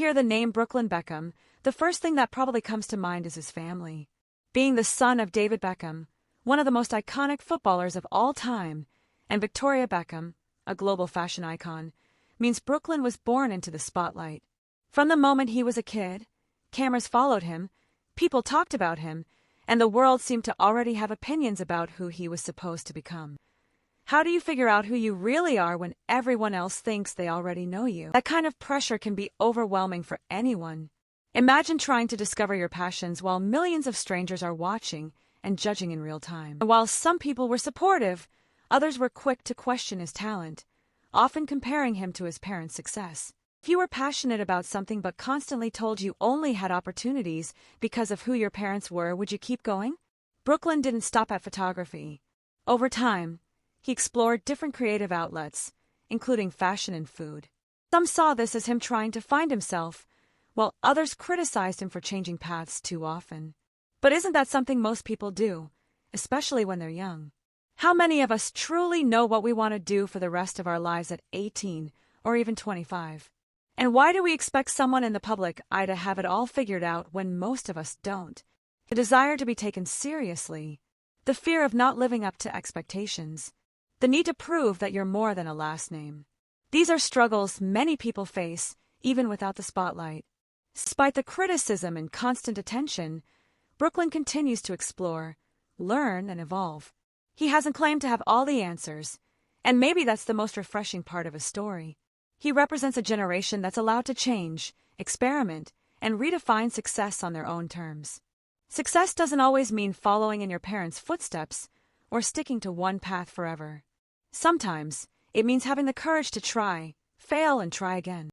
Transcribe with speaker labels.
Speaker 1: hear the name Brooklyn Beckham, the first thing that probably comes to mind is his family. Being the son of David Beckham, one of the most iconic footballers of all time, and Victoria Beckham, a global fashion icon, means Brooklyn was born into the spotlight. From the moment he was a kid, cameras followed him, people talked about him, and the world seemed to already have opinions about who he was supposed to become. How do you figure out who you really are when everyone else thinks they already know you? That kind of pressure can be overwhelming for anyone. Imagine trying to discover your passions while millions of strangers are watching and judging in real time. And while some people were supportive, others were quick to question his talent, often comparing him to his parents' success. If you were passionate about something but constantly told you only had opportunities because of who your parents were, would you keep going? Brooklyn didn't stop at photography. Over time, he explored different creative outlets, including fashion and food. Some saw this as him trying to find himself, while others criticized him for changing paths too often. But isn't that something most people do, especially when they're young? How many of us truly know what we want to do for the rest of our lives at 18 or even 25? And why do we expect someone in the public eye to have it all figured out when most of us don't? The desire to be taken seriously, the fear of not living up to expectations, the need to prove that you're more than a last name. These are struggles many people face, even without the spotlight. Despite the criticism and constant attention, Brooklyn continues to explore, learn, and evolve. He hasn't claimed to have all the answers, and maybe that's the most refreshing part of his story. He represents a generation that's allowed to change, experiment, and redefine success on their own terms. Success doesn't always mean following in your parents' footsteps or sticking to one path forever. Sometimes, it means having the courage to try, fail, and try again.